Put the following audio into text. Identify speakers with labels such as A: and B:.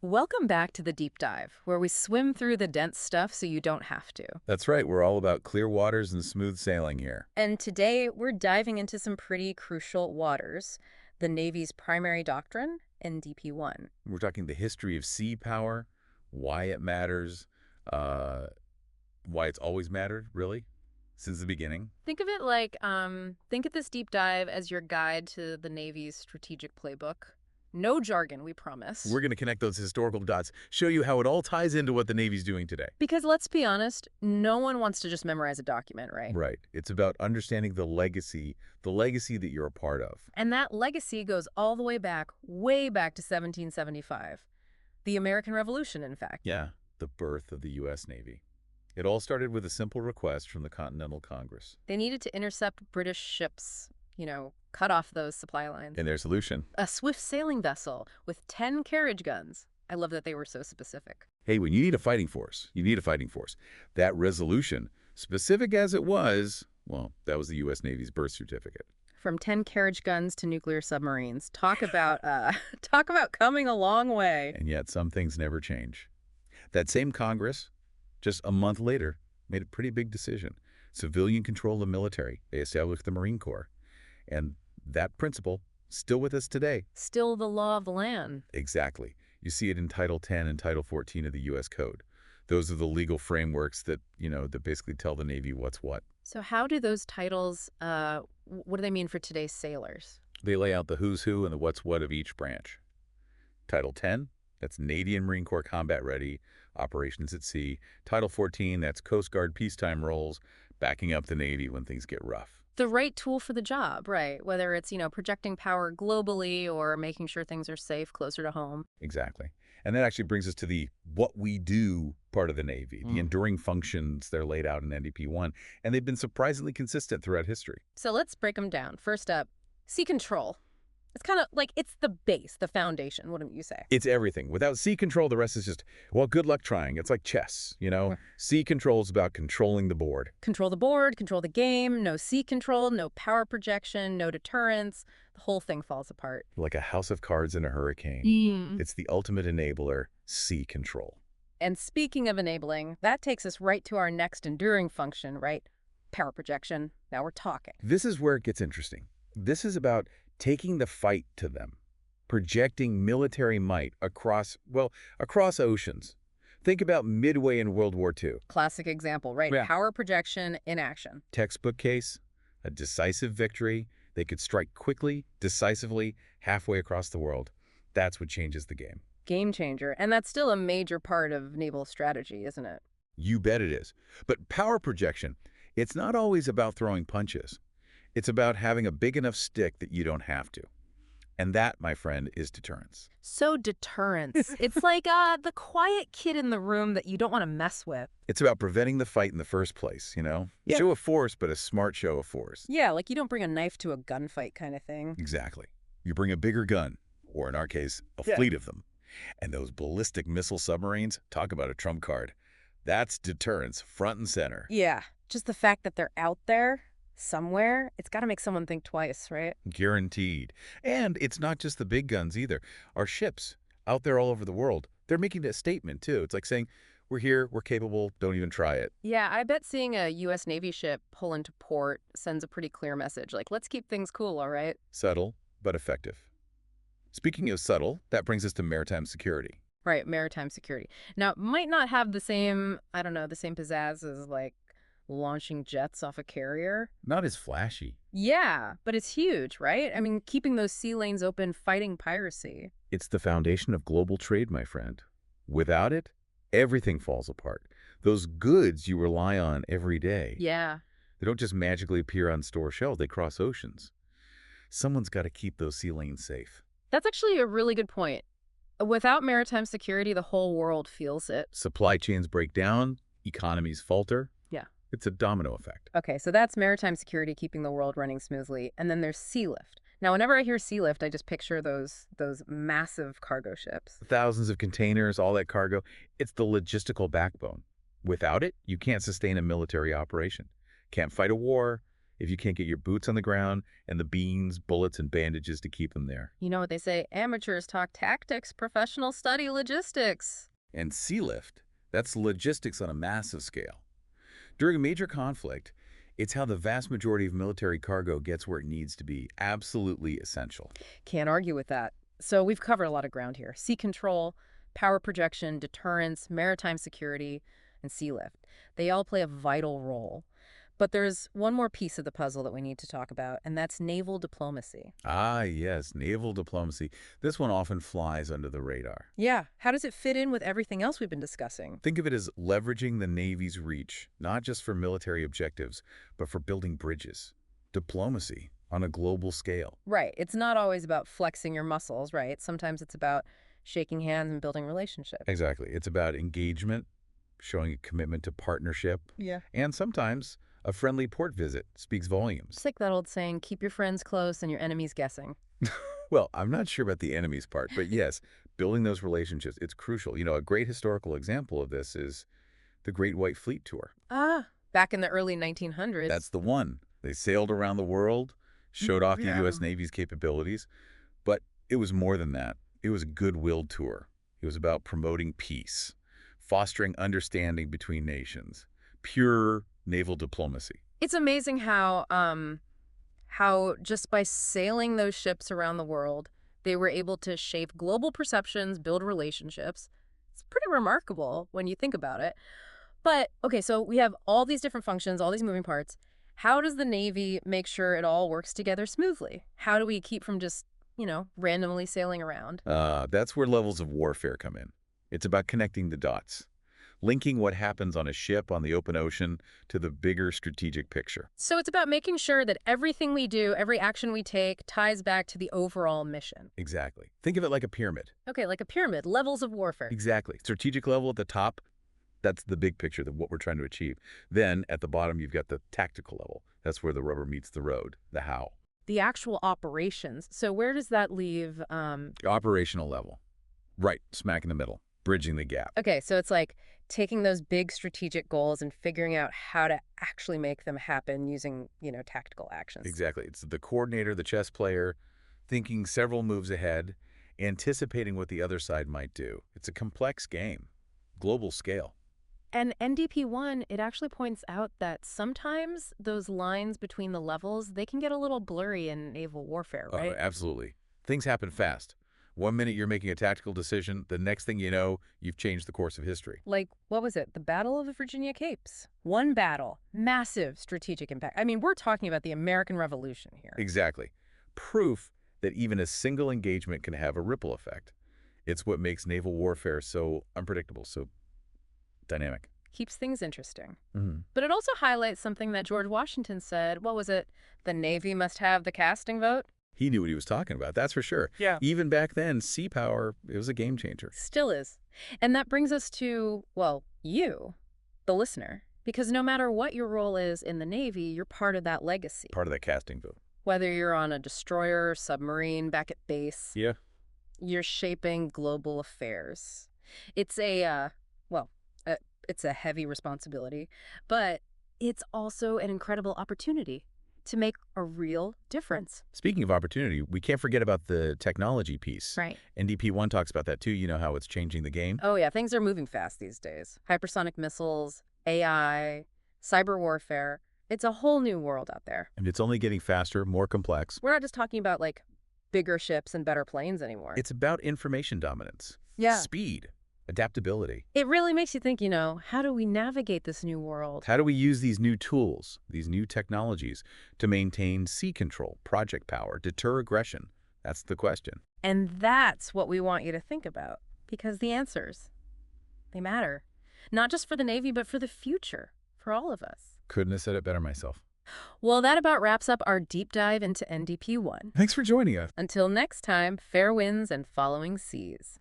A: Welcome back to the deep dive, where we swim through the dense stuff so you don't have to.
B: That's right. We're all about clear waters and smooth sailing here.
A: And today we're diving into some pretty crucial waters, the Navy's primary doctrine, NDP 1.
B: We're talking the history of sea power, why it matters, uh, why it's always mattered, really, since the beginning.
A: Think of it like, think of this deep dive as your guide to the Navy's strategic playbook. No jargon, we promise.
B: We're going to connect those historical dots, show you how it all ties into what the Navy's doing today.
A: Because let's be honest, no one wants to just memorize a document, right?
B: Right. It's about understanding the legacy that you're a part of.
A: And that legacy goes all the way back to 1775. The American Revolution, in fact.
B: Yeah, the birth of the US Navy. It all started with a simple request from the Continental Congress.
A: They needed to intercept British ships, cut off those supply lines.
B: And their solution.
A: A swift sailing vessel with 10 carriage guns. I love that they were so specific.
B: Hey, when you need a fighting force, you need a fighting force. That resolution, specific as it was, well, that was the U.S. Navy's birth certificate.
A: From 10 carriage guns to nuclear submarines. Talk about talk about coming a long way.
B: And yet some things never change. That same Congress, just a month later, made a pretty big decision. Civilian control of the military. They established the Marine Corps. And that principle, still with us today.
A: Still the law of the land.
B: Exactly. You see it in Title 10 and Title 14 of the U.S. Code. Those are the legal frameworks that, that basically tell the Navy what's what.
A: So how do those titles, what do they mean for today's sailors?
B: They lay out the who's who and the what's what of each branch. Title 10, that's Navy and Marine Corps combat ready, operations at sea. Title 14, that's Coast Guard peacetime roles, backing up the Navy when things get rough.
A: The right tool for the job, right? Whether it's, projecting power globally or making sure things are safe closer to home.
B: Exactly. And that actually brings us to the what we do part of the Navy, the enduring functions they're laid out in NDP 1, and they've been surprisingly consistent throughout history.
A: So let's break them down. First up, sea control. It's kind of like it's the base, the foundation, wouldn't you say?
B: It's everything. Without sea control, the rest is just, well, good luck trying. It's like chess, Sea control is about controlling the board.
A: Control the board, control the game, no sea control, no power projection, no deterrence. The whole thing falls apart.
B: Like a house of cards in a hurricane. It's the ultimate enabler, sea control.
A: And speaking of enabling, that takes us right to our next enduring function, right? Power projection. Now we're talking.
B: This is where it gets interesting. This is about taking the fight to them, projecting military might across oceans. Think about Midway in World War II.
A: Classic example, right?
B: Yeah.
A: Power projection in action.
B: Textbook case, a decisive victory. They could strike quickly, decisively, halfway across the world. That's what changes the game.
A: Game changer. And that's still a major part of naval strategy, isn't it?
B: You bet it is. But power projection, it's not always about throwing punches. It's about having a big enough stick that you don't have to. And that, my friend, is deterrence.
A: So deterrence. It's like the quiet kid in the room that you don't want to mess with.
B: It's about preventing the fight in the first place,
A: Yeah.
B: Show of force, but a smart show of force.
A: Yeah, like you don't bring a knife to a gunfight kind of thing.
B: Exactly. You bring a bigger gun, or in our case, a fleet of them. And those ballistic missile submarines, talk about a trump card. That's deterrence, front and center.
A: Yeah, just the fact that they're out there somewhere, it's got to make someone think twice, right?
B: Guaranteed. And it's not just the big guns either. Our ships, out there all over the world, they're making a statement too. It's like saying, we're here, we're capable, don't even try it.
A: Yeah, I bet seeing a US Navy ship pull into port sends a pretty clear message, like, let's keep things cool, all right?
B: Subtle, but effective. Speaking of subtle, that brings us to maritime security.
A: Right, maritime security. Now, it might not have the same, the same pizzazz as, like, launching jets off a carrier.
B: Not as flashy.
A: Yeah, but it's huge, right? I mean, keeping those sea lanes open, fighting piracy.
B: It's the foundation of global trade, my friend. Without it, everything falls apart. Those goods you rely on every day.
A: Yeah.
B: They don't just magically appear on store shelves, they cross oceans. Someone's got to keep those sea lanes safe.
A: That's actually a really good point. Without maritime security, the whole world feels it.
B: Supply chains break down, economies falter.
A: Yeah.
B: It's a domino effect.
A: Okay, so that's maritime security keeping the world running smoothly. And then there's sea lift. Now, whenever I hear sea lift, I just picture those massive cargo ships.
B: Thousands of containers, all that cargo. It's the logistical backbone. Without it, you can't sustain a military operation. Can't fight a war, if you can't get your boots on the ground and the beans, bullets, and bandages to keep them there.
A: You know what they say, amateurs talk tactics, professionals study logistics.
B: And sea lift, that's logistics on a massive scale. During a major conflict, it's how the vast majority of military cargo gets where it needs to be, absolutely essential.
A: Can't argue with that. So we've covered a lot of ground here. Sea control, power projection, deterrence, maritime security, and sea lift. They all play a vital role. But there's one more piece of the puzzle that we need to talk about, and that's naval diplomacy.
B: Ah, yes, naval diplomacy. This one often flies under the radar.
A: Yeah, how does it fit in with everything else we've been discussing?
B: Think of it as leveraging the Navy's reach, not just for military objectives, but for building bridges. Diplomacy on a global scale.
A: Right. It's not always about flexing your muscles, right? Sometimes it's about shaking hands and building relationships.
B: Exactly. It's about engagement, showing a commitment to partnership,
A: Yeah.
B: and sometimes a friendly port visit speaks volumes.
A: It's like that old saying, keep your friends close and your enemies guessing.
B: Well, I'm not sure about the enemies part, but yes, building those relationships, it's crucial. A great historical example of this is the Great White Fleet Tour.
A: Ah, back in the early 1900s.
B: That's the one. They sailed around the world, showed off the
A: Yeah.
B: U.S. Navy's capabilities, but it was more than that. It was a goodwill tour. It was about promoting peace, fostering understanding between nations, pure naval diplomacy.
A: It's amazing how just by sailing those ships around the world, they were able to shape global perceptions, build relationships. It's pretty remarkable when you think about it. But okay, so we have all these different functions, all these moving parts. How does the Navy make sure it all works together smoothly? How do we keep from just, randomly sailing around?
B: That's where levels of warfare come in. It's about connecting the dots, linking what happens on a ship on the open ocean to the bigger strategic picture.
A: So it's about making sure that everything we do, every action we take, ties back to the overall mission.
B: Exactly. Think of it like a pyramid.
A: Okay, like a pyramid, levels of warfare.
B: Exactly. Strategic level at the top, that's the big picture of what we're trying to achieve. Then at the bottom, you've got the tactical level. That's where the rubber meets the road, the how.
A: The actual operations. So where does that leave?
B: Operational level. Right, smack in the middle, bridging the gap.
A: Okay, so it's like taking those big strategic goals and figuring out how to actually make them happen using, tactical actions.
B: Exactly. It's the coordinator, the chess player, thinking several moves ahead, anticipating what the other side might do. It's a complex game, global scale.
A: And NDP-1, it actually points out that sometimes those lines between the levels, they can get a little blurry in naval warfare, right?
B: Absolutely. Things happen fast. 1 minute you're making a tactical decision, the next thing you know, you've changed the course of history.
A: Like, what was it? The Battle of the Virginia Capes. One battle, massive strategic impact. I mean, we're talking about the American Revolution here.
B: Exactly. Proof that even a single engagement can have a ripple effect. It's what makes naval warfare so unpredictable, so dynamic.
A: Keeps things interesting.
B: Mm-hmm.
A: But it also highlights something that George Washington said. What was it? The Navy must have the casting vote?
B: He knew what he was talking about, that's for sure.
A: Yeah.
B: Even back then, sea power, it was a game changer.
A: Still is. And that brings us to, well, you, the listener. Because no matter what your role is in the Navy, you're part of that legacy.
B: Part of that casting vote.
A: Whether you're on a destroyer, submarine, back at base,
B: Yeah.
A: you're shaping global affairs. It's it's a heavy responsibility, but it's also an incredible opportunity to make a real difference.
B: Speaking of opportunity, we can't forget about the technology piece.
A: Right.
B: NDP-1 talks about that too. You know how it's changing the game.
A: Oh, yeah. Things are moving fast these days. Hypersonic missiles, AI, cyber warfare. It's a whole new world out there.
B: And it's only getting faster, more complex.
A: We're not just talking about, like, bigger ships and better planes anymore.
B: It's about information dominance.
A: Yeah.
B: Speed. Adaptability.
A: It really makes you think, how do we navigate this new world?
B: How do we use these new tools, these new technologies, to maintain sea control, project power, deter aggression? That's the question.
A: And that's what we want you to think about, because the answers, they matter. Not just for the Navy, but for the future, for all of us.
B: Couldn't have said it better myself.
A: Well, that about wraps up our deep dive into NDP-1.
B: Thanks for joining us.
A: Until next time, fair winds and following seas.